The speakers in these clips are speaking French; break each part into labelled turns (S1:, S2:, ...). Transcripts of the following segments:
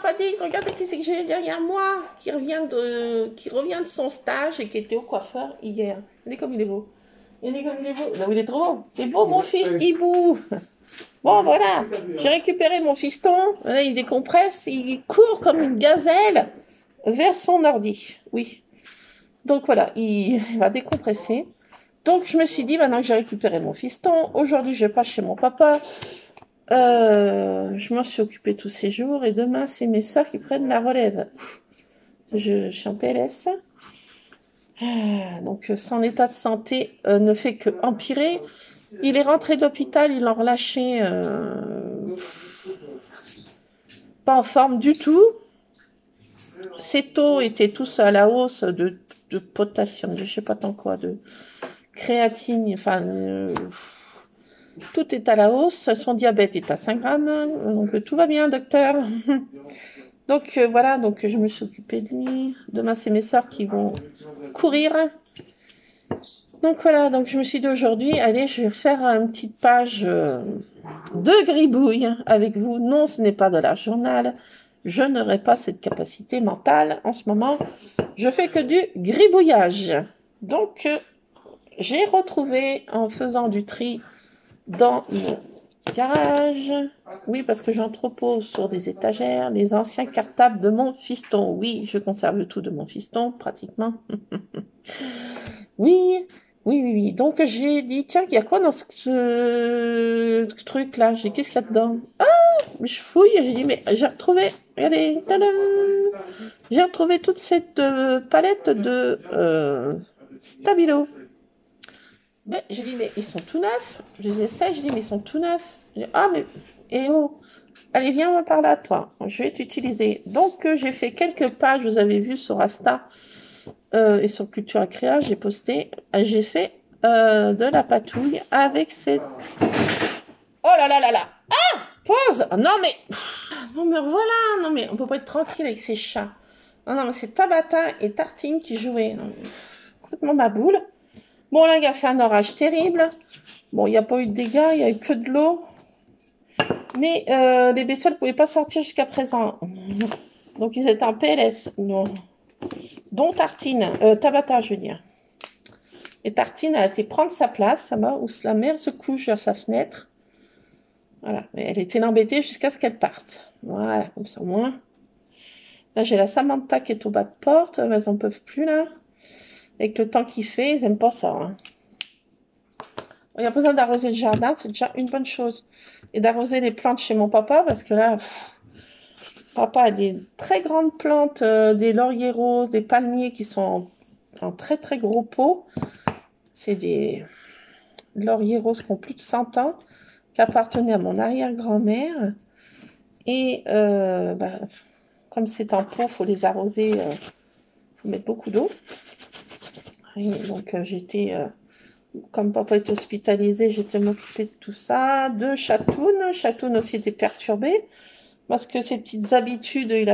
S1: sympathique. Regardez qui c'est que j'ai derrière moi, qui revient de son stage et qui était au coiffeur hier. Regardez comme il est beau. Regardez comme il est beau. Là où il est trop beau. C'est beau, mon fils Thibaut. Bon, voilà. J'ai récupéré mon fiston. Là, il décompresse. Il court comme une gazelle vers son ordi. Oui. Donc voilà, il va décompresser. Donc je me suis dit, maintenant que j'ai récupéré mon fiston, aujourd'hui je vais pas chez mon papa. Je m'en suis occupée tous ces jours et demain c'est mes soeurs qui prennent la relève. Je suis en PLS. Donc son état de santé ne fait que empirer. Il est rentré de l'hôpital, ils l'ont relâché pas en forme du tout. Ses taux étaient tous à la hausse de potassium, je sais pas tant quoi, de créatine, enfin, tout est à la hausse. Son diabète est à 5 grammes, donc tout va bien, docteur. Donc voilà, donc je me suis occupée de lui. Demain, c'est mes soeurs qui vont courir. Donc voilà, donc je me suis dit aujourd'hui, allez, je vais faire une petite page de gribouille avec vous. Non, ce n'est pas de la journal. Je n'aurai pas cette capacité mentale en ce moment. Je fais que du gribouillage. Donc, j'ai retrouvé, en faisant du tri dans mon garage, oui, parce que j'entrepose sur des étagères, les anciens cartables de mon fiston. Oui, je conserve tout de mon fiston, pratiquement. Oui, oui, oui, oui. Donc, j'ai dit, tiens, il y a quoi dans ce truc-là? J'ai dit, qu'est-ce qu'il y a dedans? Ah, je fouille, j'ai dit, mais j'ai retrouvé, regardez, tadam, j'ai retrouvé toute cette palette de Stabilo. Mais j'ai dit, mais ils sont tout neufs. Je les essaie, je dis, mais ils sont tout neufs. Je dis, ah, mais, eh oh, allez, viens par là, toi. Je vais t'utiliser. Donc, j'ai fait quelques pages, vous avez vu sur Insta et sur Culture Créa, j'ai posté, j'ai fait de la patouille avec cette... Oh là là là là! Ah! Pause! Non, mais... Non, mais voilà! Non, mais on peut pas être tranquille avec ces chats. Non, non, mais c'est Tabata et Tartine qui jouaient. Non, mais... complètement ma boule. Bon, là, il a fait un orage terrible. Bon, il n'y a pas eu de dégâts, il n'y a eu que de l'eau. Mais les bestioles ne pouvaient pas sortir jusqu'à présent. Donc, ils étaient en PLS. Non. Dont Tartine. Tabata, je veux dire. Et Tartine a été prendre sa place, où la mère se couche vers sa fenêtre. Voilà. Mais elle était l'embêtée jusqu'à ce qu'elle parte. Voilà, comme ça au moins. Là, j'ai la Samantha qui est au bas de porte. Elles n'en peuvent plus, là. Avec le temps qu'il fait, ils n'aiment pas ça. Hein. Il n'y a pas besoin d'arroser le jardin, c'est déjà une bonne chose. Et d'arroser les plantes chez mon papa, parce que là, papa a des très grandes plantes, des lauriers roses, des palmiers qui sont en très très gros pots. C'est des lauriers roses qui ont plus de 100 ans, qui appartenaient à mon arrière-grand-mère. Et comme c'est en pot, il faut les arroser, il faut mettre beaucoup d'eau. Donc j'étais... comme papa est hospitalisé, j'étais m'occuper de tout ça, de Chatoun. Chatoun aussi était perturbé, parce que ses petites habitudes, il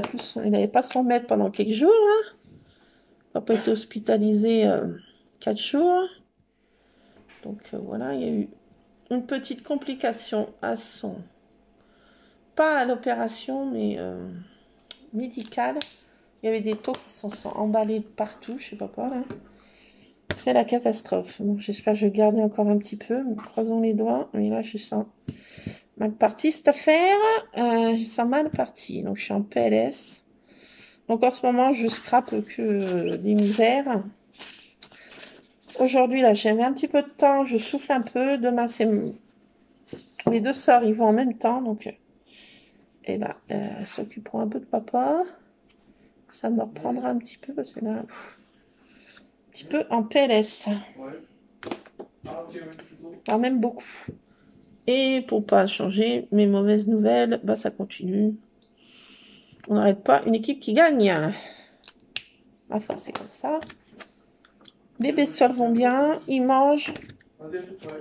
S1: n'avait pas son maître pendant quelques jours. Là. Papa était hospitalisé 4 jours. Donc voilà, il y a eu une petite complication à son... Pas à l'opération, mais médicale. Il y avait des taux qui sont emballés de partout, je sais pas quoi, là. C'est la catastrophe. Bon, j'espère que je vais garder encore un petit peu. Croisons les doigts. Mais là, je sens mal parti cette affaire. Je sens mal parti. Donc, je suis en PLS. Donc, en ce moment, je scrape que des misères. Aujourd'hui, là, j'ai un petit peu de temps. Je souffle un peu. Demain, c'est... Mes deux sœurs, ils vont en même temps. Donc, elles s'occuperont un peu de papa. Ça me reprendra un petit peu parce que là... petit peu en PLS. Quand même beaucoup. Et pour pas changer mes mauvaises nouvelles, ça continue. On n'arrête pas une équipe qui gagne. Enfin, c'est comme ça. Les bestioles vont bien, ils mangent.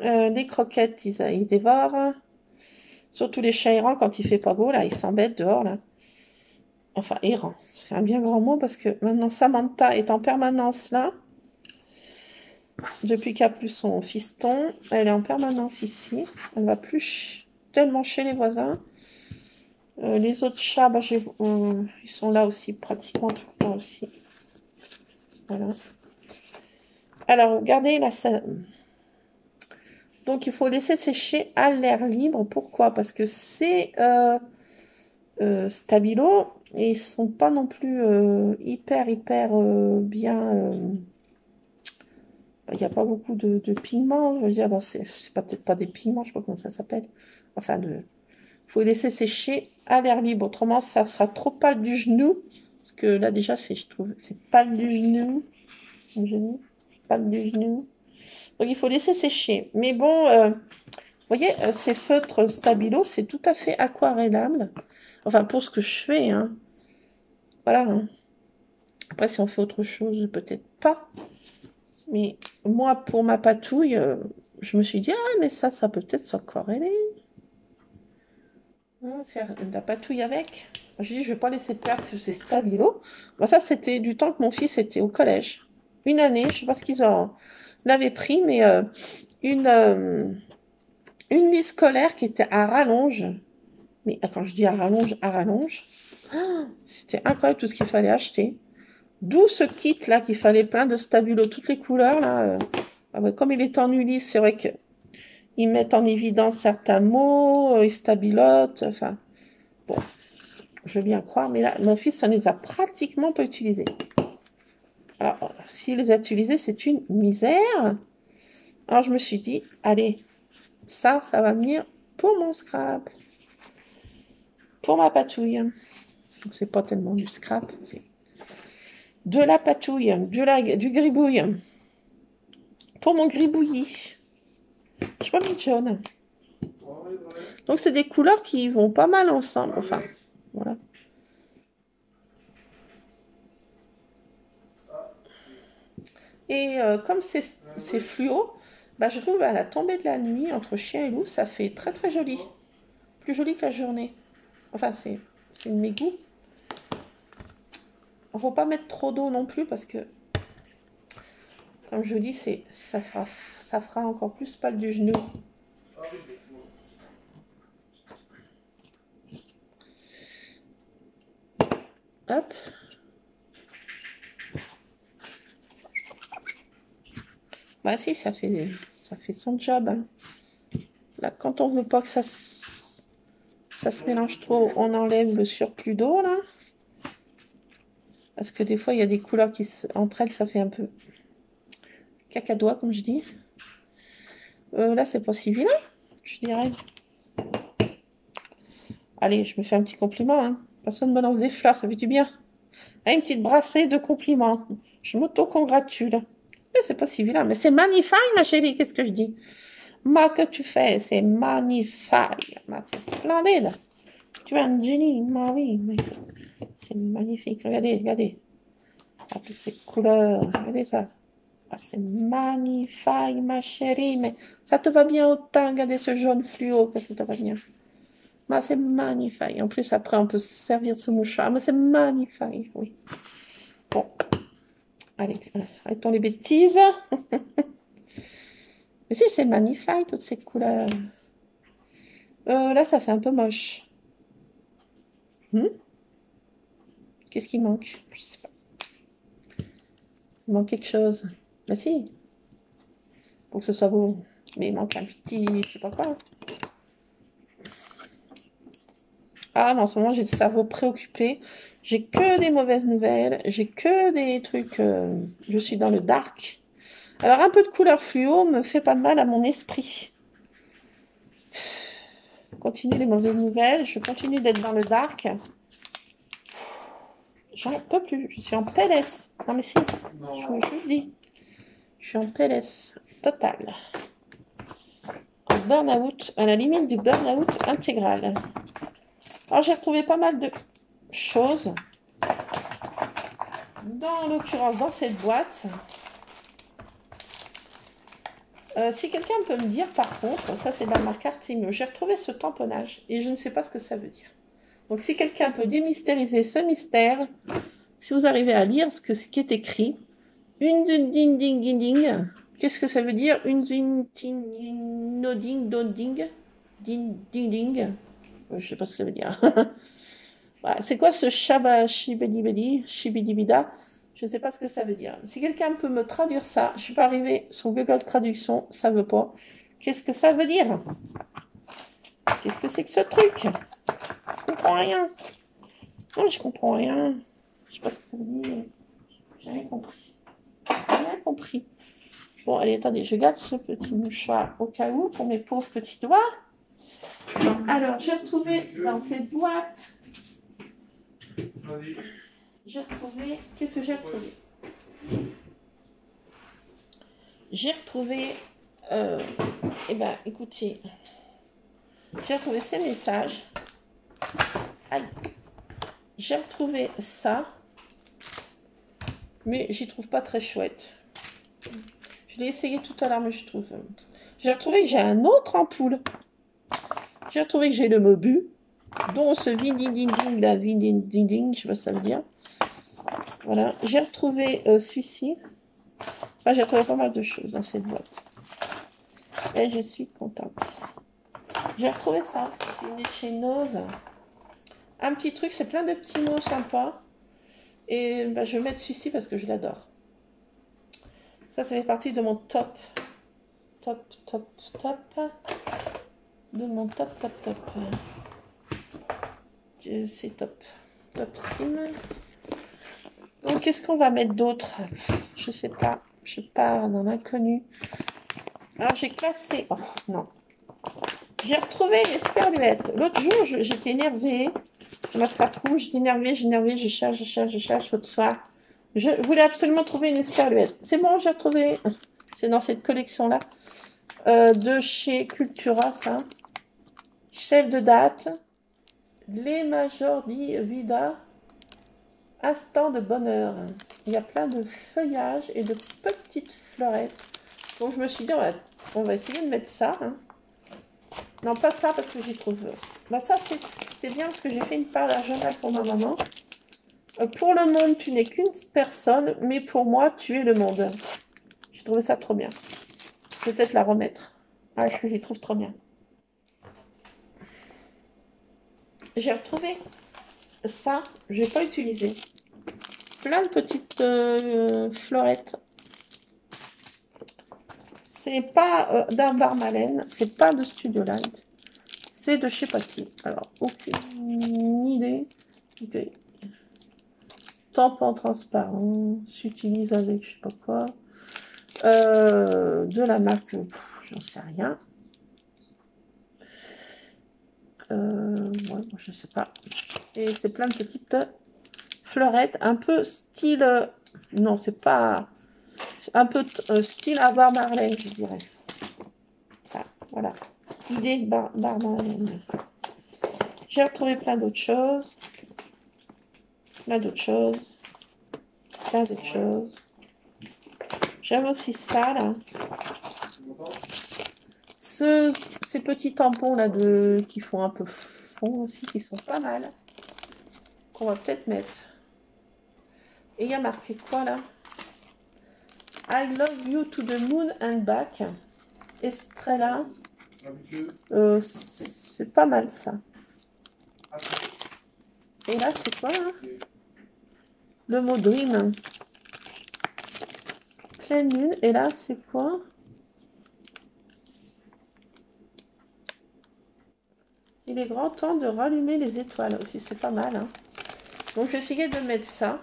S1: Les croquettes, ils dévorent. Surtout les chats errants, quand il fait pas beau, là, ils s'embêtent dehors, là. Enfin, errant. C'est un bien grand mot parce que maintenant Samantha est en permanence là. Depuis qu'elle a plus son fiston, elle est en permanence ici. Elle ne va plus tellement chez les voisins. Les autres chats, bah, ils sont là aussi, pratiquement tout le temps aussi. Voilà. Alors, regardez là, ça... Donc, il faut laisser sécher à l'air libre. Pourquoi? Parce que c'est stabilo et ils sont pas non plus hyper bien. Il n'y a pas beaucoup de pigments. Je veux dire, c'est pas peut-être pas des pigments, je sais pas comment ça s'appelle. Enfin, faut laisser sécher à l'air libre. Autrement, ça fera trop pâle du genou. Parce que là, déjà, je trouve, c'est pâle du genou. Mon genou, pâle du genou. Donc, il faut laisser sécher. Mais bon, vous voyez, ces feutres Stabilo, c'est tout à fait aquarellable. Enfin, pour ce que je fais, hein. Voilà. Hein. Après, si on fait autre chose, peut-être pas. Mais moi, pour ma patouille, je me suis dit, ah, mais ça peut peut-être s'aquareller. Hein, faire de la patouille avec. J'ai dit, je vais pas laisser perdre parce que c'est Stabilo. Bon, ça, c'était du temps que mon fils était au collège. Une année, je sais pas ce qu'ils en l'avaient pris, mais une, euh, une liste scolaire qui était à rallonge. Mais quand je dis à rallonge, c'était incroyable tout ce qu'il fallait acheter. D'où ce kit là qu'il fallait plein de stabilo, toutes les couleurs là. Ah ouais, comme il est en Ulysse, c'est vrai qu'ils mettent en évidence certains mots, ils stabilotent. Enfin, bon, je veux bien croire, mais là, mon fils, ça ne les a pratiquement pas utilisés. Alors, s'il les a utilisés, c'est une misère. Alors, je me suis dit, allez, ça va venir pour mon scrap, pour ma patouille. Donc, c'est pas tellement du scrap, c'est de la patouille, du gribouille. Pour mon gribouillis. Je sais pas mis jaune. Donc, c'est des couleurs qui vont pas mal ensemble. Enfin, voilà. Et comme c'est fluo, bah, je trouve à la tombée de la nuit, entre chien et loup, ça fait très très joli. Plus joli que la journée. Enfin, c'est de mes goûts. Il ne faut pas mettre trop d'eau non plus parce que, comme je vous dis, ça fera encore plus pâle du genou. Hop. Bah si, ça fait son job. Hein. Là, quand on veut pas que ça se mélange trop, on enlève le surplus d'eau là. Parce que des fois, il y a des couleurs qui, entre elles, ça fait un peu cacadois, comme je dis. Là, c'est pas si vilain, je dirais. Allez, je me fais un petit compliment. Hein. Personne ne me lance des fleurs, ça fait du bien. Ah, une petite brassée de compliments. Je m'auto-congratule. Mais c'est pas si vilain, mais c'est magnifique, ma chérie, qu'est-ce que je dis? Ma, que tu fais, c'est magnifique. C'est splendide. Tu es un génie, ma oui. C'est magnifique. Regardez, regardez. Ah, toutes ces couleurs. Regardez ça. Ah, c'est magnifique, ma chérie. Mais ça te va bien autant. Regardez ce jaune fluo que ça te va bien. Ah, c'est magnifique. En plus, après, on peut se servir ce mouchoir. Mais c'est magnifique, oui. Bon. Allez, arrêtons les bêtises. Mais si, c'est magnifique, toutes ces couleurs. Là, ça fait un peu moche. Qu'est-ce qui manque? Je sais pas. Il manque quelque chose. Bah si, pour que ce soit beau. Mais il manque un petit, je sais pas quoi. Ah, mais en ce moment, j'ai le cerveau préoccupé. J'ai que des mauvaises nouvelles. J'ai que des trucs... je suis dans le dark. Alors, un peu de couleur fluo me fait pas de mal à mon esprit. Je continue les mauvaises nouvelles. Je continue d'être dans le dark. J'en peux plus. Je suis en PLS. Non, mais si. Je vous le dis. Je suis en PLS total. En burn-out, à la limite du burn-out intégral. Alors, j'ai retrouvé pas mal de choses. Dans l'occurrence, dans cette boîte. Si quelqu'un peut me dire, par contre, ça c'est de la marque Artemio, j'ai retrouvé ce tamponnage et je ne sais pas ce que ça veut dire. Donc, si quelqu'un peut démystériser ce mystère, si vous arrivez à lire ce qui est écrit, une ding ding ding ding, qu'est-ce que ça veut dire? Une ding ding ding ding ding ding. Je sais pas ce que ça veut dire. Voilà. C'est quoi ce shibidi shibidibida? Je sais pas ce que ça veut dire. Si quelqu'un peut me traduire ça, je suis pas arrivée sur Google Traduction, ça veut pas. Qu'est-ce que ça veut dire? Qu'est-ce que c'est que ce truc? Je comprends rien. Non, je comprends rien. Je sais pas ce que ça veut dire. J'ai rien compris. Rien compris. Bon, allez, attendez, je garde ce petit mouchoir au cas où pour mes pauvres petits doigts. Alors, j'ai retrouvé dans cette boîte. J'ai retrouvé. Qu'est-ce que j'ai retrouvé? J'ai retrouvé. Eh ben, écoutez. J'ai retrouvé ces messages. Aïe. J'ai retrouvé ça. Mais j'y trouve pas très chouette. Je l'ai essayé tout à l'heure, mais je trouve. J'ai retrouvé que j'ai un autre ampoule. J'ai retrouvé que j'ai le Mobu, dont ce vinding la vinding, je sais pas ce que ça veut dire. Voilà. J'ai retrouvé celui-ci. Enfin, j'ai retrouvé pas mal de choses dans cette boîte. Et je suis contente. J'ai retrouvé ça. C'est une de chez Nose. Un petit truc, c'est plein de petits mots sympas. Et bah, je vais mettre celui-ci parce que je l'adore. Ça fait partie de mon top. De mon top. C'est top. Topissime. Donc, qu'est-ce qu'on va mettre d'autre? Je sais pas. Je pars dans l'inconnu. Alors, j'ai classé. Oh, non. J'ai retrouvé les sperluettes. L'autre jour, j'étais énervée. Ça m'a fait coup. J'étais énervée. Je cherche l'autre soir. Je voulais absolument trouver une esperluette. C'est bon, j'ai retrouvé. C'est dans cette collection-là. De chez Cultura, ça. Chef de date. Les Majordi Vida. Instant de bonheur. Il y a plein de feuillages et de petites fleurettes. Donc je me suis dit, on va essayer de mettre ça. Hein. Non, pas ça parce que j'y trouve. Bah ça, c'est bien parce que j'ai fait une page journal pour ma maman. Pour le monde, tu n'es qu'une personne, mais pour moi, tu es le monde. J'ai trouvé ça trop bien. Je vais peut-être la remettre. Ah, je les trouve trop bien. J'ai retrouvé ça, je n'ai pas utilisé. Plein de petites fleurettes. C'est pas d'Arbarmalen, c'est pas de Studio Light. C'est de je sais pas qui. Alors, aucune idée. Okay. Tampon transparent, s'utilise avec je sais pas quoi. De la marque, j'en sais rien. Ouais, je sais pas. Et c'est plein de petites fleurettes, un peu style. Non, c'est pas. Un peu style Bar Marlène, je dirais. Ah, voilà. Idée de Bar Marlène. J'ai retrouvé plein d'autres choses. J'aime aussi ça, là. Ces petits tampons, là, qui font un peu fond aussi, qui sont pas mal. Qu'on va peut-être mettre. Et il y a marqué quoi, là? I love you to the moon and back. Estrella. C'est pas mal, ça. Et là, c'est quoi, là? Le mot dream. Pleine lune. Et là, c'est quoi? Il est grand temps de rallumer les étoiles aussi. C'est pas mal, hein. Donc, je vais essayer de mettre ça.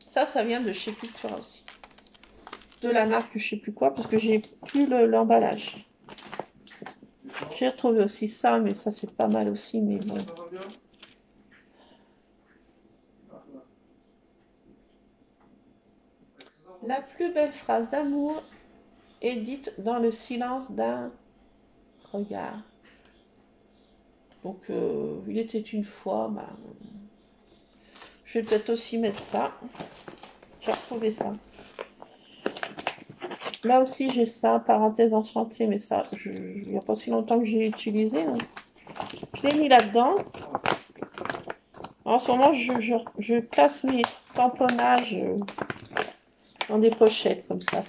S1: Ça vient de chez Cultura aussi. De la marque, je sais plus quoi, parce que j'ai plus l'emballage. J'ai retrouvé aussi ça, mais ça, c'est pas mal aussi, mais bon. La plus belle phrase d'amour est dite dans le silence d'un regard. Donc, il était une fois, bah, je vais peut-être aussi mettre ça. J'ai retrouvé ça. Là aussi, j'ai ça, parenthèse enchantée, mais ça, il n'y a pas si longtemps que j'ai utilisé. Donc. Je l'ai mis là-dedans. En ce moment, je classe mes tamponnages dans des pochettes, comme ça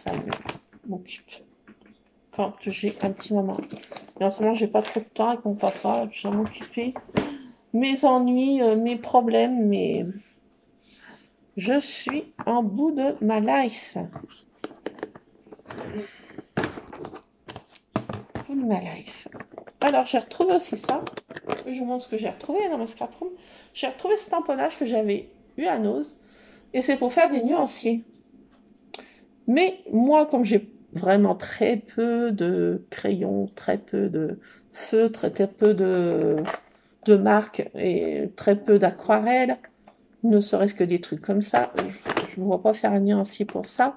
S1: m'occupe. quand j'ai un petit moment. Mais en ce moment, j'ai pas trop de temps avec mon papa, je dois m'occuper. Mes ennuis, mes problèmes, mais je suis en bout de ma life. Bout de ma life. Alors, j'ai retrouvé aussi ça. Je vous montre ce que j'ai retrouvé dans ma scraproom. J'ai retrouvé ce tamponnage que j'avais eu à Nose. Et c'est pour faire des nuanciers. Mais moi, comme j'ai vraiment très peu de crayons, très peu de feutres, très peu de marques et très peu d'aquarelles, ne serait-ce que des trucs comme ça, je ne vois pas faire un nuancier pour ça.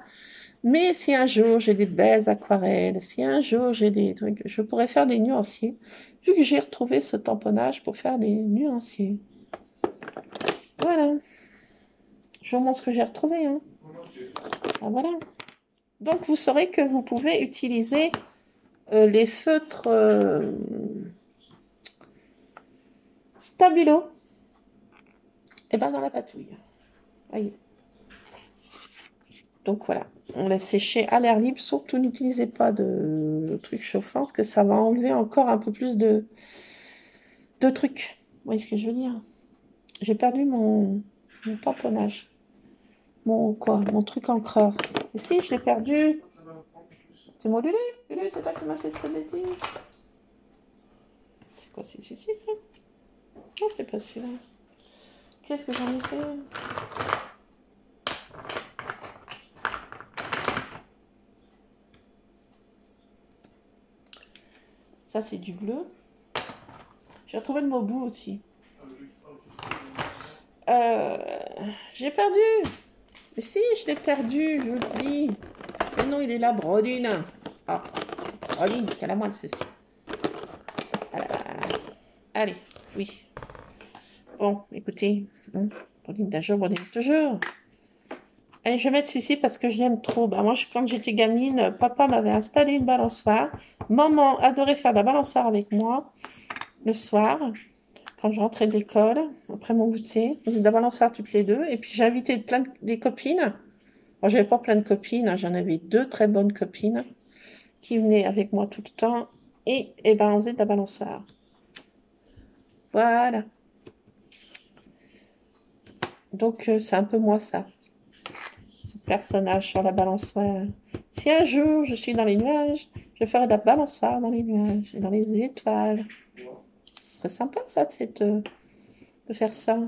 S1: Mais si un jour j'ai des belles aquarelles, si un jour j'ai des trucs, je pourrais faire des nuanciers, vu que j'ai retrouvé ce tamponnage pour faire des nuanciers. Voilà. Je vous montre ce que j'ai retrouvé. Hein. Ah, voilà. Donc vous saurez que vous pouvez utiliser les feutres Stabilo et ben dans la patouille. Voyez. Donc voilà, on laisse sécher à l'air libre, surtout n'utilisez pas de trucs chauffants parce que ça va enlever encore un peu plus de trucs. Vous voyez ce que je veux dire? J'ai perdu mon tamponnage. Mon truc encreur. Et si, je l'ai perdu. C'est moi, Lulu. Lulu, c'est toi qui m'as fait cette bêtise. C'est quoi, c'est celui-ci, ça? Non, c'est pas celui-là. Qu'est-ce que j'en ai fait? Ça, c'est du bleu. J'ai retrouvé le mot bout aussi. J'ai perdu. Mais si, je l'ai perdu, je vous le dis. Mais non, il est là, Brodine. Ah, Brodine, quelle à moi, ceci. Allez, oui. Bon, écoutez. Brodine d'un jour, Brodine toujours. Allez, je vais mettre celui-ci parce que je l'aime trop. Bah, moi, quand j'étais gamine, papa m'avait installé une balançoire. Maman adorait faire de la balançoire avec moi le soir, quand je rentrais de l'école, après mon goûter. On faisait de la balançoire toutes les deux. Et puis, j'ai invité des copines. Bon, j'avais pas plein de copines, hein, j'en avais 2 très bonnes copines qui venaient avec moi tout le temps. Et ben, on faisait de la balançoire. Voilà. Donc, c'est un peu moi ça. Ce personnage sur la balançoire. Si un jour je suis dans les nuages, je ferai de la balançoire dans les nuages et dans les étoiles. Ce serait sympa ça de faire ça.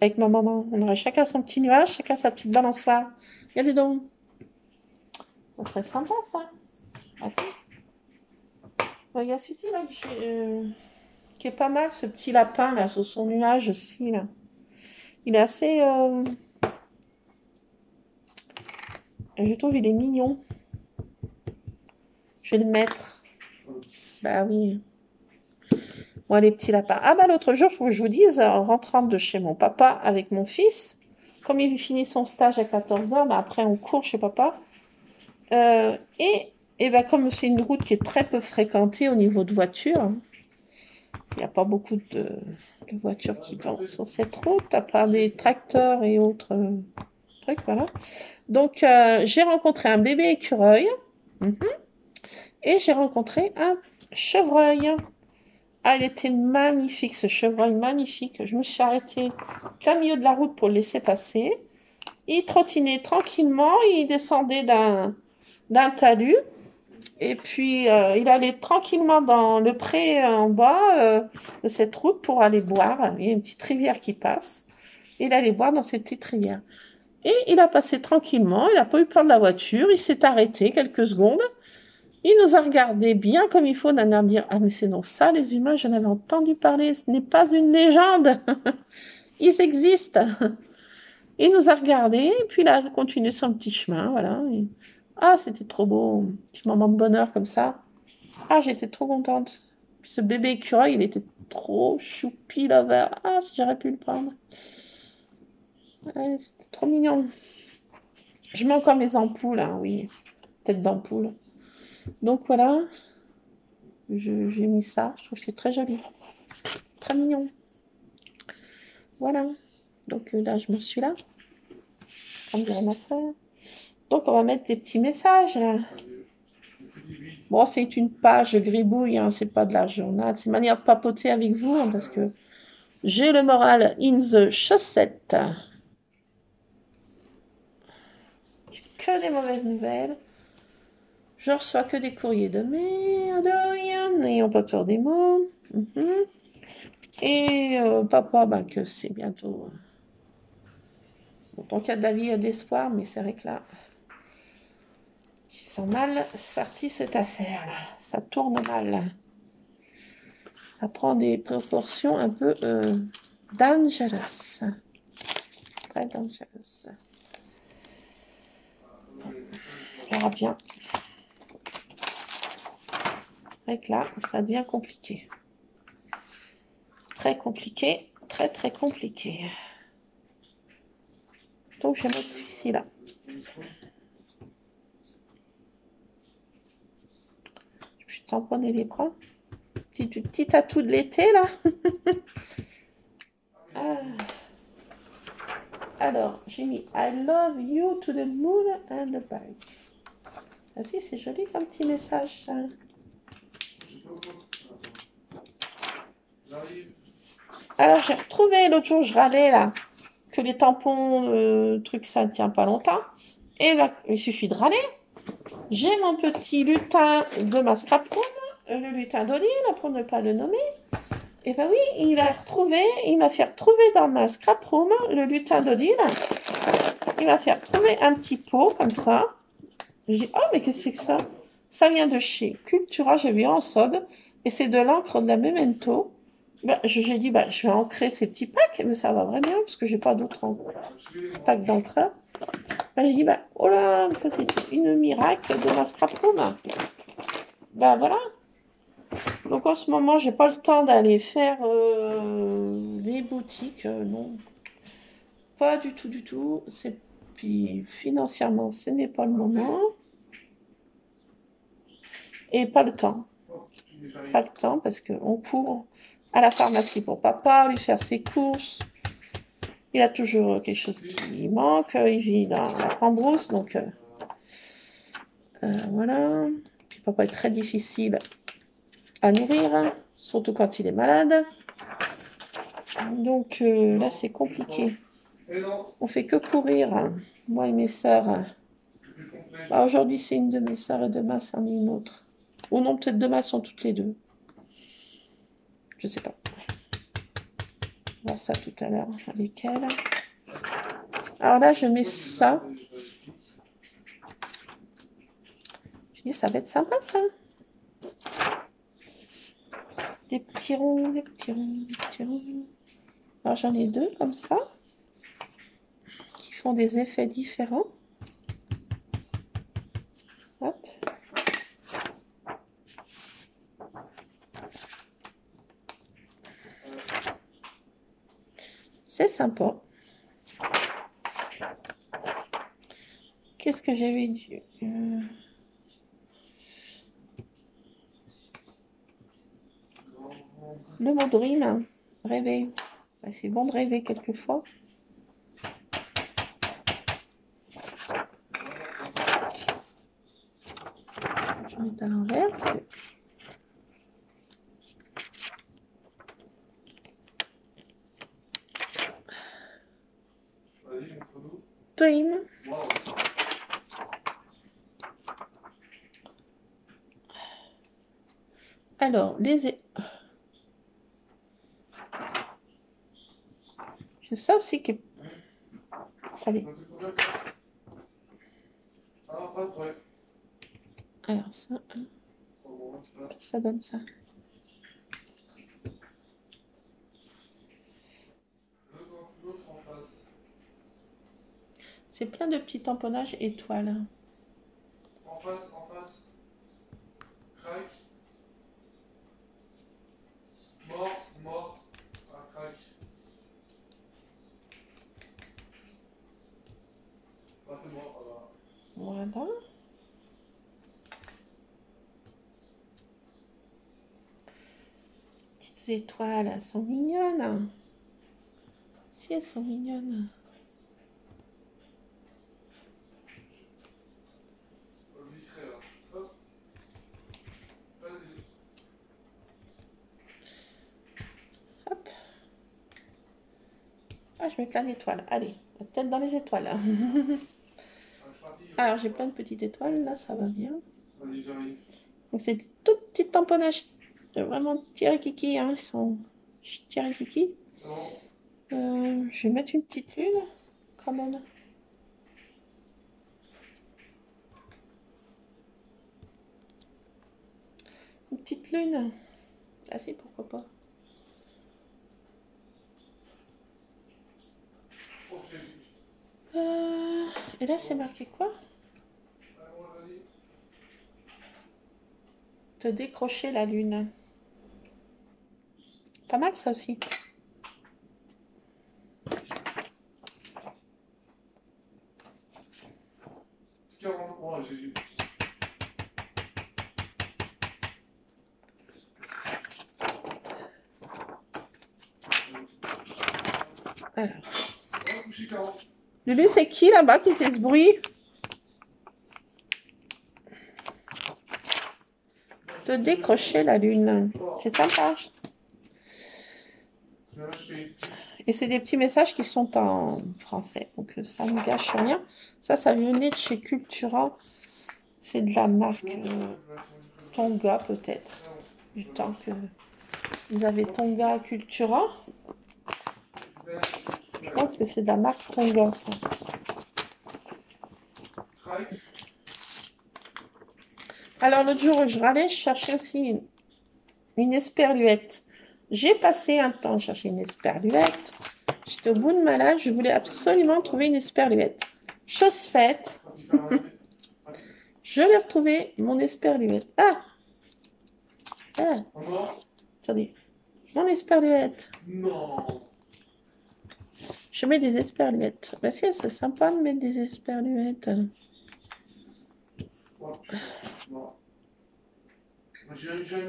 S1: Avec ma maman. On aurait chacun son petit nuage, chacun sa petite balançoire. Regardez donc. Ça serait sympa ça. Attends. Il y a celui-ci là qui est pas mal, ce petit lapin là, sur son nuage aussi là. Il est assez... je trouve il est mignon. Je vais le mettre. Bah oui. Moi, les petits lapins. Ah bah l'autre jour, il faut que je vous dise, en rentrant de chez mon papa avec mon fils, comme il finit son stage à 14 h, bah après on court chez papa. Et bah, comme c'est une route qui est très peu fréquentée au niveau de voitures, il n'y a pas beaucoup de voitures qui vont sur cette route, à part des tracteurs et autres trucs, voilà. Donc, j'ai rencontré un bébé écureuil et j'ai rencontré un chevreuil. Ah, il était magnifique, ce chevreuil, magnifique. Je me suis arrêtée plein milieu de la route pour le laisser passer. Il trottinait tranquillement, il descendait d'un talus. Et puis, il allait tranquillement dans le pré en bas de cette route pour aller boire. Il y a une petite rivière qui passe. Il allait boire dans cette petite rivière. Et il a passé tranquillement, il n'a pas eu peur de la voiture, il s'est arrêté quelques secondes. Il nous a regardé bien comme il faut, on a dit « Ah, mais c'est donc ça, les humains, j'en avais entendu parler, ce n'est pas une légende. Ils existent. » Il nous a regardé, et puis il a continué son petit chemin, voilà. Et... Ah, c'était trop beau, un petit moment de bonheur comme ça. Ah, j'étais trop contente. Puis ce bébé écureuil, il était trop choupi, lover. Ah, si j'aurais pu le prendre. Ouais, c'était trop mignon. Je mets encore mes ampoules, hein, oui. Tête d'ampoule. Donc voilà. J'ai mis ça. Je trouve que c'est très joli. Très mignon. Voilà. Donc là, je m'en suis là. Comme dirait ma soeur. Donc on va mettre des petits messages là. Bon, c'est une page gribouille, hein, c'est pas de la journal. C'est une manière de papoter avec vous, hein, parce que j'ai le moral in the chaussette. J'ai que des mauvaises nouvelles. Je reçois que des courriers de merde. N'ayons pas peur des mots. Et papa, ben, que c'est bientôt. Bon, tant qu'il y a de la vie, il y a de l'espoir, mais c'est vrai que là, je sens mal. C'est parti cette affaire-là. Ça tourne mal. Ça prend des proportions un peu dangerous. Très dangerous. Bon, on verra bien. C'est vrai que là, ça devient compliqué. Très compliqué. Très, très compliqué. Donc, je vais mettre celui-ci là. Je vais tamponner les bras. Petit atout de l'été là. Ah. Alors, j'ai mis I love you to the moon and back. Ah si, c'est joli comme petit message ça. Alors, j'ai retrouvé l'autre jour, je râlais là, que les tampons, trucs, ça ne tient pas longtemps. Et bah, il suffit de râler. J'ai mon petit lutin de ma scrap room, le lutin d'Oli, là, pour ne pas le nommer. Et ben oui, il m'a fait retrouver dans ma scrap room le lutin d'Oli, là. Il m'a fait retrouver un petit pot comme ça. Je dis, oh, mais qu'est-ce que c'est que ça? Ça vient de chez Cultura, j'ai vu en solde, et c'est de l'encre de la Memento. Ben, j'ai dit, bah, je vais ancrer ces petits packs, mais ça va vraiment, parce que j'ai pas d'autres packs d'encre. Ben, j'ai dit, bah, oh là, ça c'est une miracle de ma scrap room. Ben voilà. Donc en ce moment, j'ai pas le temps d'aller faire les boutiques, non. Pas du tout, du tout. Puis financièrement, ce n'est pas le moment. Et pas le temps. Pas le temps parce qu'on court à la pharmacie pour papa, lui faire ses courses. Il a toujours quelque chose qui manque. Il vit dans la Cambrousse, donc voilà. Puis papa est très difficile à nourrir, surtout quand il est malade. Donc là, c'est compliqué. On fait que courir, moi et mes sœurs. Bah, aujourd'hui, c'est une de mes sœurs et demain, c'en est une autre. Ou non, peut-être demain, sont toutes les deux. Je sais pas. On va voir ça tout à l'heure avec elle. Alors là, je mets ça. Je dis, ça va être sympa, ça. Des petits ronds, des petits ronds, des petits ronds. Alors j'en ai deux comme ça, qui font des effets différents. Hop. C'est sympa. Qu'est-ce que j'avais dit Le mot dream, rêver. C'est bon de rêver quelquefois. Je vais mettre à l'envers. Dream. Alors, j'ai ça aussi qui est... Attendez. Alors ça donne ça. C'est plein de petits tamponnages étoiles.
S2: En face. Crac. Mort. Ah, crac. Ah, c'est mort.
S1: Voilà. Petites étoiles, elles sont mignonnes. Si, elles sont mignonnes. Ah, je mets plein d'étoiles. Allez, la tête dans les étoiles.
S2: Ah, je suis parti.
S1: Alors, j'ai plein de petites étoiles, là, ça va bien.
S2: Vas-y, j'arrive.
S1: Donc, c'est des tout petits tamponnages. Vraiment tiré-kiki, hein. Ils sont tiré-kiki.
S2: C'est bon.
S1: Je vais mettre une petite lune, quand même. Une petite lune. Ah si, pourquoi pas.
S2: Oh, j'ai vu.
S1: Et là, c'est marqué quoi?
S2: Ah, bon, vas-y.
S1: Te décrocher la lune. Pas mal, ça aussi.
S2: C'est 43, j'ai vu.
S1: Alors.
S2: Oh, couché 40.
S1: Lulu, c'est qui là-bas qui fait ce bruit? Te décrocher la lune. C'est sympa.
S2: Là, je fais.
S1: Et c'est des petits messages qui sont en français. Donc ça ne gâche rien. Ça venait de chez Cultura. C'est de la marque Tonga peut-être. Du temps que ils avaient Tonga Cultura. Je pense que c'est de la marque Tonga ça. Alors l'autre jour, je râlais, je cherchais aussi une esperluette. J'ai passé un temps à chercher une esperluette. J'étais au bout de ma life, je voulais absolument trouver une esperluette. Chose faite, je l'ai retrouvé, mon esperluette. Ah! Attendez. Mon esperluette.
S2: Non.
S1: Je mets des esperluettes. Bah si, c'est sympa de mettre des esperluettes.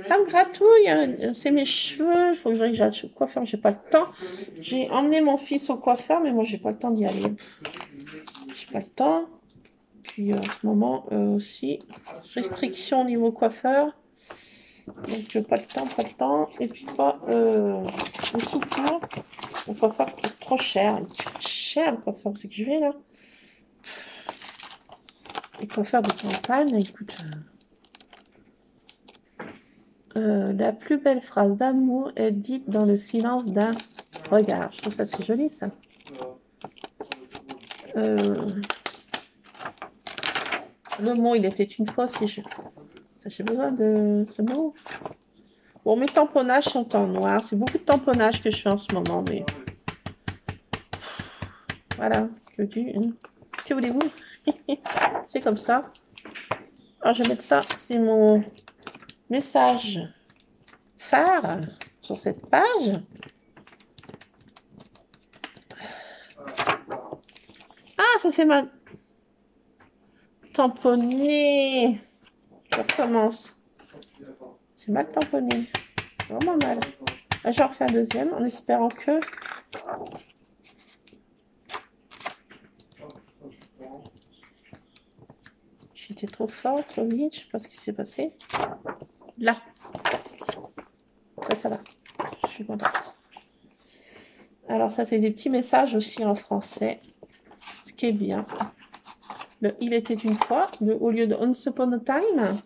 S1: Ça me gratouille, hein. C'est mes cheveux. Il faudrait que j'aille chez le coiffeur. J'ai pas le temps. J'ai emmené mon fils au coiffeur, mais moi j'ai pas le temps d'y aller. J'ai pas le temps. Puis en ce moment aussi, restriction au niveau coiffeur. Donc pas le temps. Et puis pas le soupir. Le coiffeur qui est trop cher. Il coûte cher le coiffeur, c'est que je vais là. Les coiffeurs de campagne, il coûte. La plus belle phrase d'amour est dite dans le silence d'un regard. Je trouve ça c'est joli ça. Le mot il était une fois si je. J'ai besoin de ce mot. Bon, mes tamponnages sont en noir. C'est beaucoup de tamponnage que je fais en ce moment, mais. Voilà. Que voulez-vous? C'est comme ça. Alors je vais mettre ça. C'est mon message phare sur cette page. Ah, ça c'est ma tamponné. Je recommence. C'est mal tamponné. Vraiment mal. Là, je refais un deuxième en espérant que. J'étais trop fort, trop vite. Je sais pas ce qui s'est passé. Là. Ça va. Je suis contente. Alors, ça, c'est des petits messages aussi en français. Ce qui est bien. Le il était une fois, au lieu de once upon a time.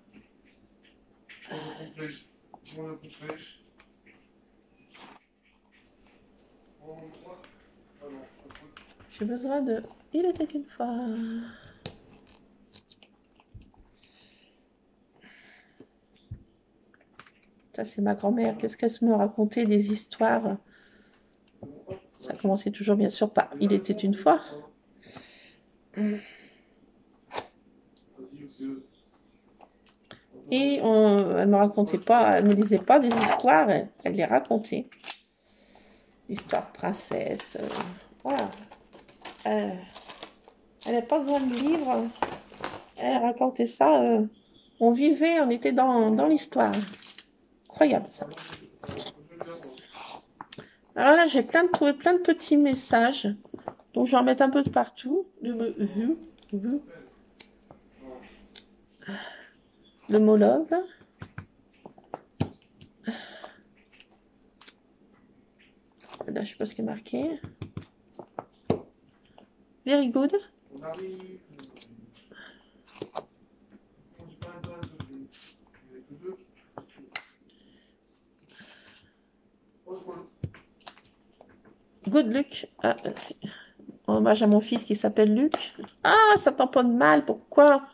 S1: J'ai besoin de il était une fois. Ça, c'est ma grand-mère. Qu'est-ce qu'elle me racontait des histoires? Ça commençait toujours, bien sûr, par il était une fois. Et elle me racontait pas, elle me disait pas des histoires, elle les racontait. Histoire princesse. Voilà. Elle n'avait pas besoin de livres. Elle racontait ça. On vivait, on était dans l'histoire. Incroyable ça. Alors là, j'ai trouvé plein de petits messages. Donc je vais en mettre un peu de partout. Vu. Le mot love. Là, je sais pas ce qui est marqué. Very good.
S2: On arrive. On dit pas un tas de. Il n'y en a que deux. Oh, c'est quoi?
S1: Good luck. Ah, hommage à mon fils qui s'appelle Luc. Ah, ça tamponne mal. Pourquoi?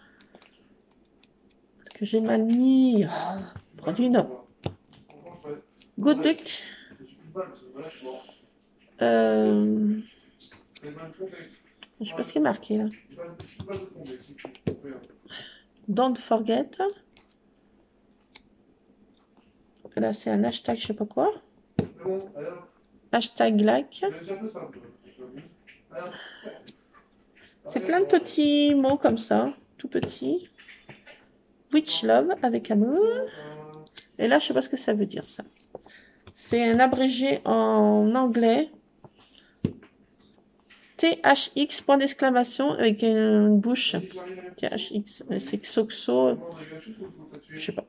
S1: Parce que j'ai mal mis. Ah, produit non. Good luck. Je sais pas ce qui est marqué là. Don't forget. Là, c'est un hashtag, je sais pas quoi. Hashtag like. C'est plein de petits mots comme ça, tout petits. Which love, avec amour. Et là, je sais pas ce que ça veut dire, ça. C'est un abrégé en anglais. THX, point d'exclamation, avec une bouche. THX, c'est Xoxo. Je sais pas.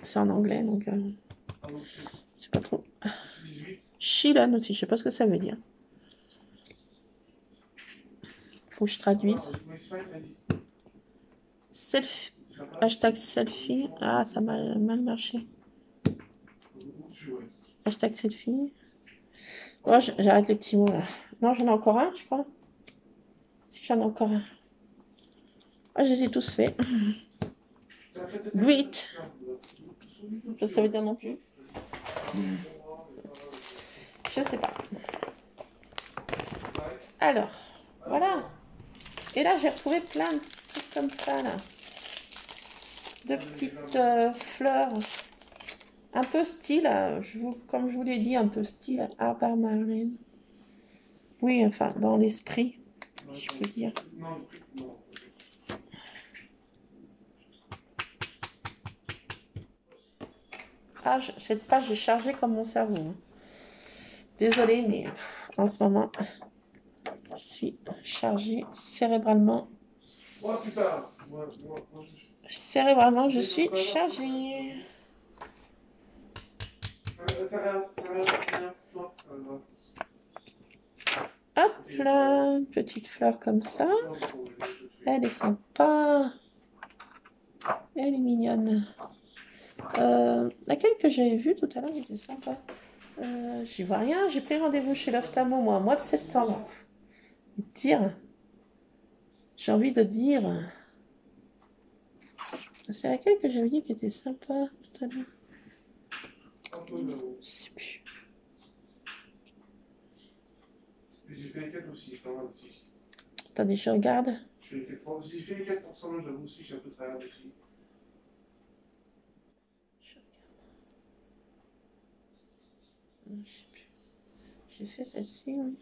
S1: C'est en anglais, donc... je sais pas trop. Chilon aussi, je sais pas ce que ça veut dire. Faut que je traduise. Selfie. Hashtag selfie. Ah, ça m'a mal marché. Hashtag selfie. Oh, j'arrête les petits mots là. Non, j'en ai encore un, je crois. Si, j'en ai encore un. Ah, je les ai tous faits. Great. Ça veut dire non plus. Je sais pas. Alors, voilà. Et là, j'ai retrouvé plein de trucs comme ça, là. De petites fleurs. Un peu style, comme je vous l'ai dit, un peu style Arbor Marine. Oui, enfin, dans l'esprit, je peux dire. Ah, cette page est chargée comme mon cerveau. Hein. Désolée, mais en ce moment, je suis chargée cérébralement. Cérébralement, je suis chargée. Hop là, petite fleur comme ça. Elle est sympa. Elle est mignonne. Laquelle que j'avais vue tout à l'heure était sympa. J'y vois rien. J'ai pris rendez-vous chez l'ophtalmo, moi, au mois de septembre. J'ai envie de dire. C'est laquelle que j'avais dit qui était sympa tout à l'heure. Je sais plus.
S2: J'ai fait les 4 aussi, pas mal aussi.
S1: Attendez, je regarde.
S2: J'ai fait les 4 ensemble, j'avoue aussi, j'ai un peu travaillé aussi.
S1: Je sais plus. J'ai fait celle-ci, oui.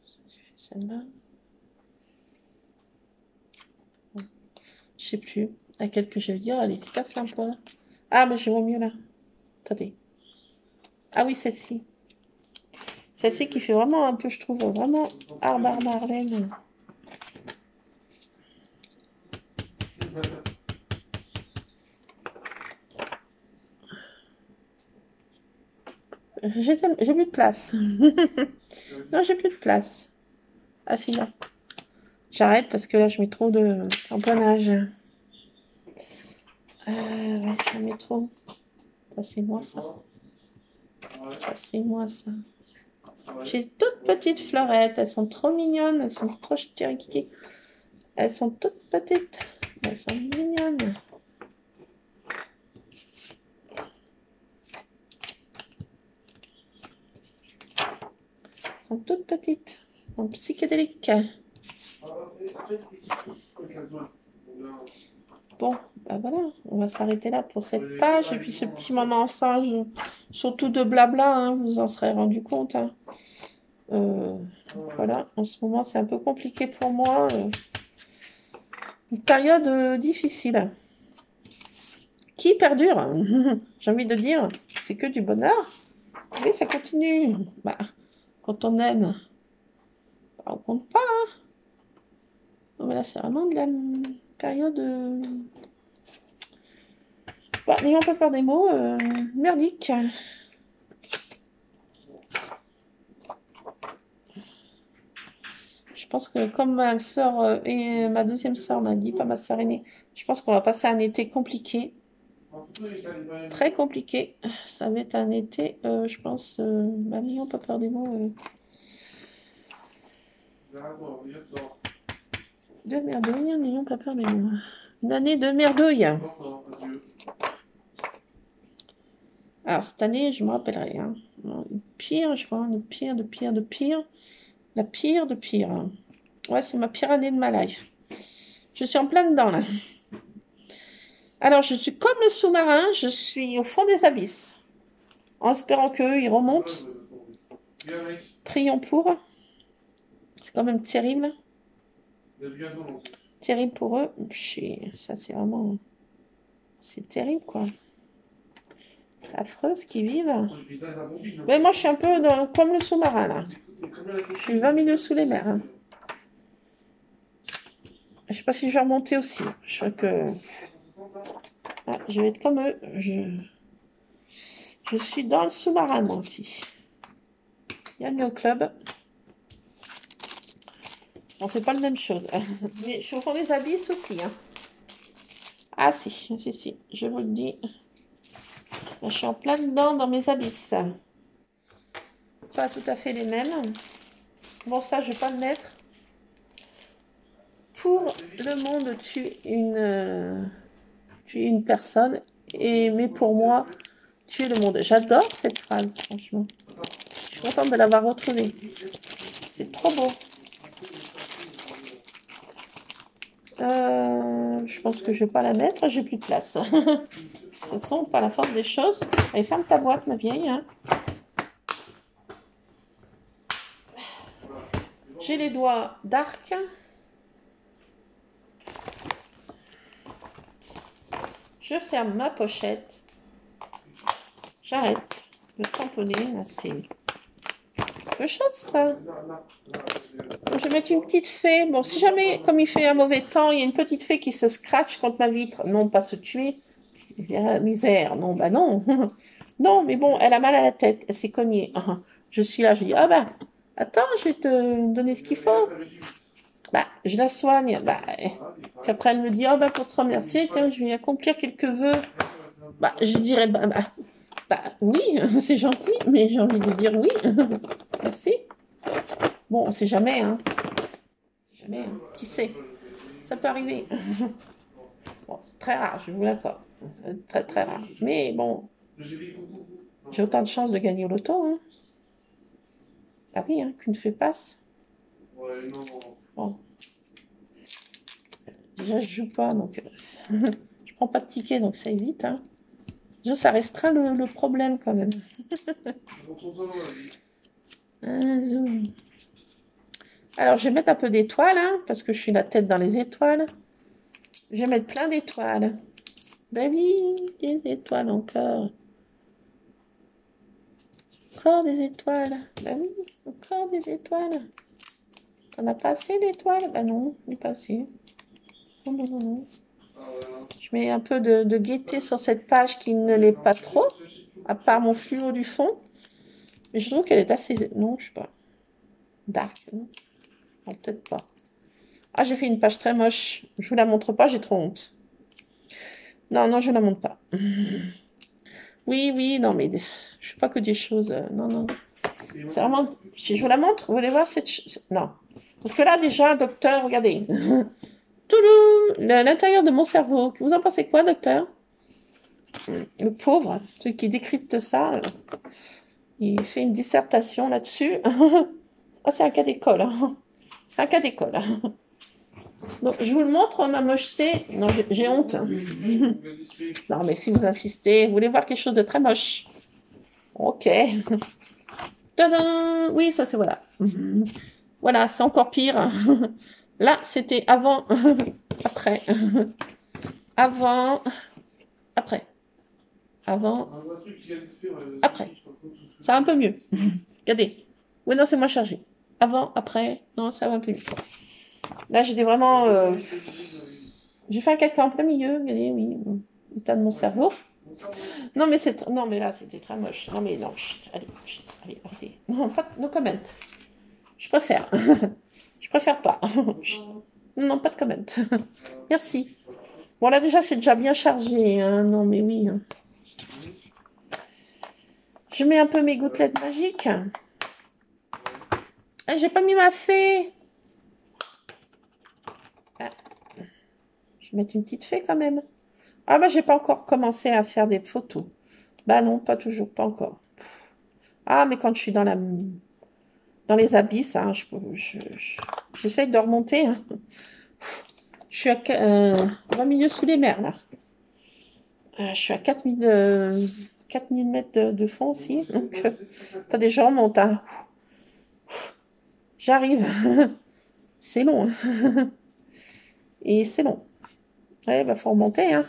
S1: J'ai fait celle-là. Je sais plus. Laquelle que je vais dire, elle est super sympa. Ah, mais je vois mieux là. Attendez. Ah oui, celle-ci. Celle-ci qui fait vraiment un peu, je trouve, vraiment Arbor Marlène. J'ai plus de place. Non, j'ai plus de place. Ah si, là. J'arrête parce que là, je mets trop de tamponnage. Ouais, j'en mets trop. Ça, c'est moi, ça. Ça, c'est moi, ça. J'ai toutes petites fleurettes. Elles sont trop mignonnes. Elles sont trop ch'tiriquées. Elles sont toutes petites. Elles sont mignonnes. Elles sont toutes petites. En psychédélique. Bon, bah voilà, on va s'arrêter là pour cette page. Et puis ce petit moment sage, surtout de blabla, hein, vous en serez rendu compte. Hein. Voilà, en ce moment c'est un peu compliqué pour moi. Une période difficile. Qui perdure. J'ai envie de dire, c'est que du bonheur. Mais ça continue. Bah, quand on aime, bah, on compte pas. Hein. Non, mais là c'est vraiment de la période... Bah, n'ayons pas peur des mots, merdique. pense que comme ma soeur et ma deuxième soeur m'a dit, pas ma soeur aînée, je pense qu'on va passer un été compliqué, très compliqué. Ça va être un été, je pense, bah non, pas peur des mots. De merdouille, n'ayons pas peur des mots. Une année de merdouille. Alors, cette année, je me rappellerai. Hein. Pire, je crois, de pire, de pire, de pire. La pire de pire. Ouais, c'est ma pire année de ma life. Je suis en plein dedans, là. Alors, je suis comme le sous-marin, je suis au fond des abysses. En espérant qu'eux, ils remontent. Prions pour. C'est quand même terrible. Terrible pour eux. Ça, c'est vraiment... C'est terrible, quoi. C'est affreux ce qu'ils vivent. Mais moi, je suis un peu comme le sous-marin, là. Je suis 20 milieux sous les mers. Hein. Je sais pas si je vais remonter aussi. Je crois que... Ah, je vais être comme eux. Je suis dans le sous-marin, moi aussi. Bienvenue au club. Bon, c'est pas la même chose. Mais je suis au fond des abysses aussi. Hein. Ah si, je vous le dis. Je suis en plein dedans dans mes abysses. Pas tout à fait les mêmes. Bon, ça, je vais pas le mettre. Pour le monde, tuer une personne. Mais pour moi, tuer le monde. J'adore cette phrase, franchement. Je suis contente de l'avoir retrouvée. C'est trop beau. Je pense que je vais pas la mettre. J'ai plus de place. De toute façon, pas la force des choses. Allez, ferme ta boîte, ma vieille. Hein. J'ai les doigts d'arc. Je ferme ma pochette. J'arrête de tamponner. Là, c'est quelque chose, ça. Je vais mettre une petite fée. Bon, si jamais, comme il fait un mauvais temps, il y a une petite fée qui se scratche contre ma vitre. Non, pas se tuer. Misère. Non, bah non. Non, mais bon, elle a mal à la tête. Elle s'est cognée. Je suis là, je dis, ah bah, attends, je vais te donner ce qu'il faut. Bah, je la soigne. Bah, puis après, elle me dit, oh bah, pour te remercier, tiens, je vais accomplir quelques vœux. Bah, je dirais, bah oui, c'est gentil, mais j'ai envie de dire oui. Merci. Bon, on sait jamais, hein. Jamais, hein. Qui sait? Ça peut arriver. Bon, c'est très rare, je vous l'accorde. C'est très, très rare. Mais bon, j'ai autant de chances de gagner au loto, hein. Ah oui, hein, qu'une fée passe. Bon. Déjà, je joue pas, donc je prends pas de ticket, donc ça évite. Hein. Déjà, ça restreint le problème quand même. Alors, je vais mettre un peu d'étoiles, hein, parce que je suis la tête dans les étoiles. Je vais mettre plein d'étoiles. Ben oui, des étoiles encore. Encore des étoiles. Ben oui, encore des étoiles. T'en as pas assez d'étoiles? Ben non, il n'est pas assez. Non, non, non, non. Je mets un peu de gaieté sur cette page qui ne l'est pas trop, à part mon fluo du fond. Mais je trouve qu'elle est assez... Non, je sais pas. Dark, non, non peut-être pas. Ah, j'ai fait une page très moche. Je vous la montre pas, j'ai trop honte. Non, non, je la montre pas. Oui, oui, non, mais je sais pas que des choses... non, non. C'est vraiment... Si je vous la montre, vous voulez voir cette... Non. Parce que là, déjà, docteur, regardez. L'intérieur de mon cerveau. Vous en pensez quoi, docteur? Le pauvre, celui qui décrypte ça, il fait une dissertation là-dessus. Ah, c'est un cas d'école. Hein. C'est un cas d'école. Donc, je vous le montre, ma mocheté. Non, j'ai honte. Non, mais si vous insistez, vous voulez voir quelque chose de très moche. Ok. Tadam! Oui, ça c'est voilà. Voilà, c'est encore pire. Là, c'était avant, après. Avant, après. Avant, après. Ça va un peu mieux. Regardez. Oui, non, c'est moins chargé. Avant, après. Non, ça va un peu mieux. Là, j'étais vraiment... J'ai fait un caca en plein milieu. Regardez, oui. L'état de mon cerveau. Non, mais c'est... Non, mais là, c'était très moche. Non, mais non. Chut, allez, arrêtez. Non, pas no comment. Je préfère. préfère pas. Non, pas de comment. Merci. Bon, là, déjà, c'est déjà bien chargé. Hein. Non, mais oui. Hein. Je mets un peu mes gouttelettes magiques. Ah, j'ai pas mis ma fée. Ah, je vais mettre une petite fée quand même. Ah, bah, j'ai pas encore commencé à faire des photos. Bah non, pas toujours, pas encore. Ah, mais quand je suis dans les abysses, hein, j'essaye de remonter. Hein. Je suis à 20 milieux sous les mers, là. Je suis à 4000 mètres de fond aussi. Donc, attendez, je remonte. Hein. J'arrive. C'est long. Hein. Et c'est long. Ouais, bah, faut remonter. Hein.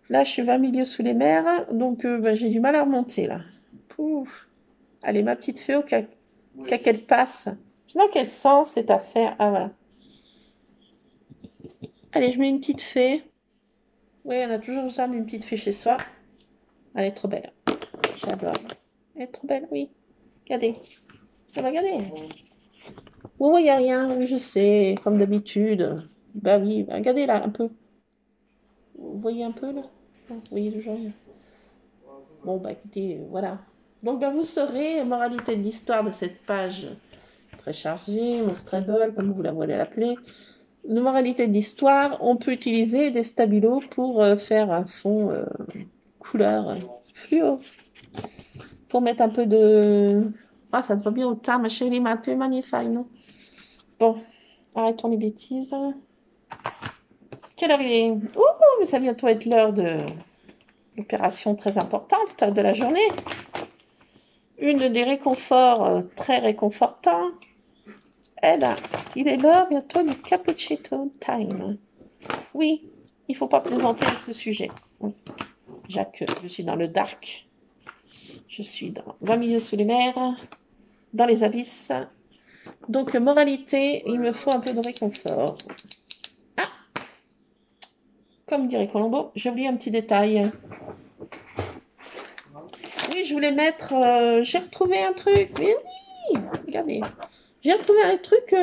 S1: Là, je suis 20 milieux sous les mers. Donc, bah, j'ai du mal à remonter, là. Pouf. Allez, ma petite fée, au cas qu'elle passe. Je sais dans quel sens cette affaire. Ah, voilà. Allez, je mets une petite fée. Oui, on a toujours besoin d'une petite fée chez soi. Elle est trop belle. J'adore. Elle est trop belle, oui. Regardez. Regardez. Oh, il n'y a rien, oui, je sais, comme d'habitude. Bah oui, bah, regardez là, un peu. Vous voyez un peu là? Vous voyez toujours rien. Bon, bah écoutez, voilà. Donc, bah, vous saurez, moralité de l'histoire de cette page très chargée, Monstrable, comme vous la voulez l'appeler. La moralité de l'histoire, on peut utiliser des stabilos pour faire un fond couleur fluo. Pour mettre un peu de... Ah, ça te va bien au teint, ma chérie, tu es magnifique, non? Bon, arrêtons les bêtises. Quelle heure il est? Ouh, mais ça va bientôt être l'heure de l'opération très importante de la journée. Une des réconforts très réconfortants. Eh ben, il est l'heure bientôt du cappuccino time. Oui, il ne faut pas plaisanter avec ce sujet. Oui. Jacques, je suis dans le dark. Je suis dans 20 milieux sous les mers, dans les abysses. Donc, moralité, il me faut un peu de réconfort. Ah, comme dirait Colombo, j'ai oublié un petit détail. Oui, je voulais mettre... j'ai retrouvé un truc. Mais oui, regardez. J'ai retrouvé un truc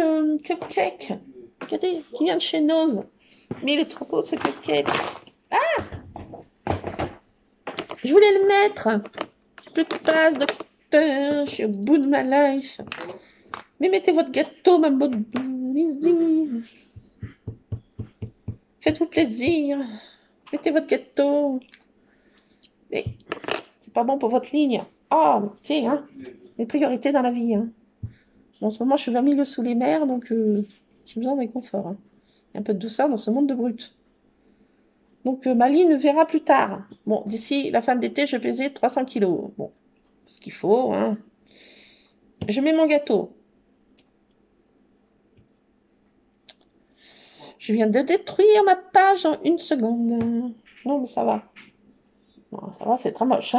S1: cupcake. Regardez, qui vient de chez Nose. Mais il est trop beau ce cupcake. Ah, je voulais le mettre. Plus de place, docteur. Je suis au bout de ma life. Mais mettez votre gâteau, ma bonne. Faites-vous plaisir. Mettez votre gâteau. Mais c'est pas bon pour votre ligne. Ah, oh, tu sais, hein, les priorités dans la vie. Hein. Bon, en ce moment, je suis 20 milieux sous les mers, donc j'ai besoin de réconfort. Hein. Et un peu de douceur dans ce monde de brut. Donc, ma ligne verra plus tard. Bon, d'ici la fin de l'été, je vais peser 300 kilos. Bon, ce qu'il faut. Hein. Je mets mon gâteau. Je viens de détruire ma page en 1 seconde. Non, mais ça va. Non, ça va, c'est très moche.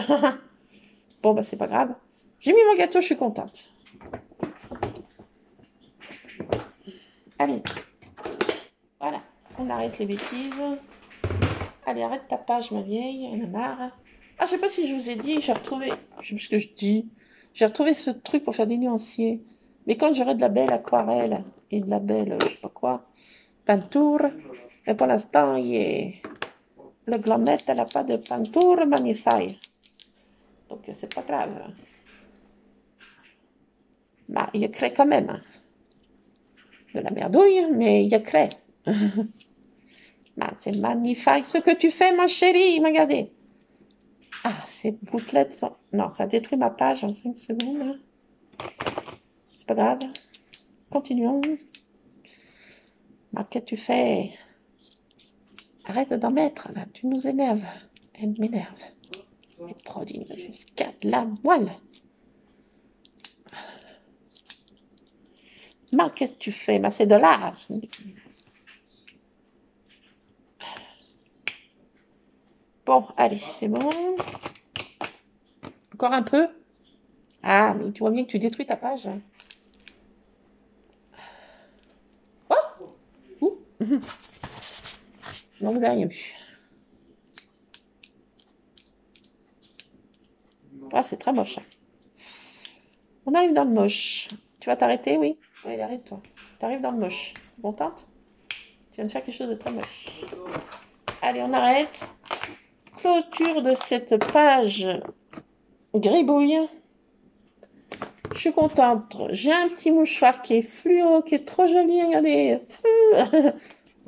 S1: Bon, bah, c'est pas grave. J'ai mis mon gâteau, je suis contente. Allez. Voilà. On arrête les bêtises. Allez, arrête ta page, ma vieille. On a marre. Ah, je sais pas si je vous ai dit, j'ai retrouvé... Je sais plus ce que je dis. J'ai retrouvé ce truc pour faire des nuanciers. Mais quand j'aurai de la belle aquarelle et de la belle, je sais pas quoi, peinture, mais pour l'instant, le glamette, elle n'a pas de peinture magnifique. Donc, c'est pas grave. Bah, il crée quand même. De la merdouille, mais il crée. Bah, c'est magnifique ce que tu fais, ma chérie. Regardez. Ah, ces gouttelettes sont... Non, ça détruit ma page en 5 secondes. Hein. C'est pas grave. Continuons. Bah, qu'est-ce que tu fais? Arrête d'en mettre, là. Tu nous énerves. Elle m'énerve. Elle prodigue jusqu'à la moelle. Mais qu'est-ce que tu fais? Bah, c'est de l'art. Bon, allez, c'est bon. Encore un peu. Ah, mais tu vois bien que tu détruis ta page. Oh! Ouh. Non, vous n'avez rien vu. Ah, c'est très moche. On arrive dans le moche. Tu vas t'arrêter, oui? Oui, arrête-toi. T'arrives dans le moche. Contente? Tu viens de faire quelque chose de très moche. Allez, on arrête. Clôture de cette page gribouille. Je suis contente. J'ai un petit mouchoir qui est fluo, qui est trop joli. Regardez.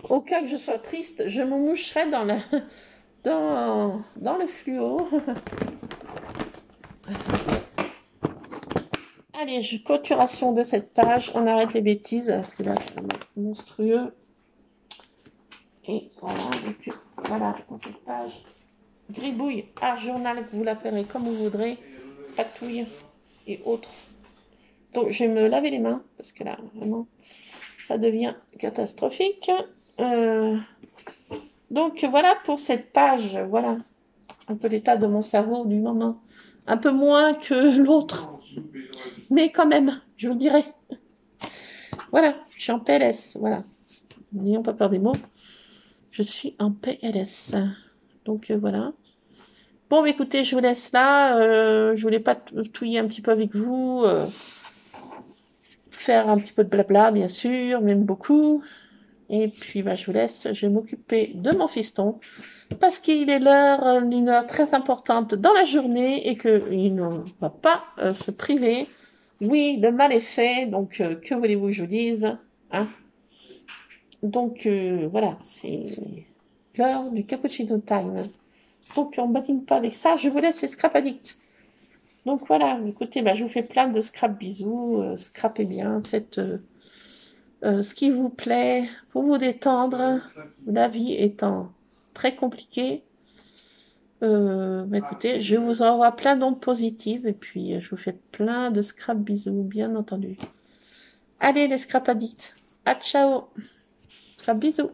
S1: Au cas que je sois triste, je me moucherai dans le fluo. Allez, clôturation de cette page. On arrête les bêtises, parce que là, c'est monstrueux. Et voilà, donc voilà, dans cette page gribouille, art journal, que vous l'appellerez comme vous voudrez, patouille et autres. Donc, je vais me laver les mains, parce que là, vraiment, ça devient catastrophique. Donc, voilà pour cette page. Voilà, un peu l'état de mon cerveau du moment. Un peu moins que l'autre, mais quand même, je vous le dirai. Voilà, je suis en PLS, voilà. N'ayons pas peur des mots. Je suis en PLS. Donc, voilà. Bon, bah, écoutez, je vous laisse là. Je voulais pas touiller un petit peu avec vous. Faire un petit peu de blabla, bien sûr, même beaucoup. Et puis, bah, je vous laisse. Je vais m'occuper de mon fiston. Parce qu'il est l'heure, une heure très importante dans la journée et qu'il ne va pas se priver. Oui, le mal est fait. Donc, que voulez-vous que je vous dise, hein? Donc, voilà, c'est l'heure du cappuccino time. Donc, on ne badine pas avec ça. Je vous laisse les scrap addicts. Donc, voilà, écoutez, bah, je vous fais plein de scrap bisous. Scrapez bien, faites ce qui vous plaît pour vous détendre. La vie étant très compliquée. Bah, écoutez, je vous envoie plein d'ondes positives et puis je vous fais plein de scrap bisous, bien entendu. Allez, les scrap addicts. À ciao. Scrap bisous.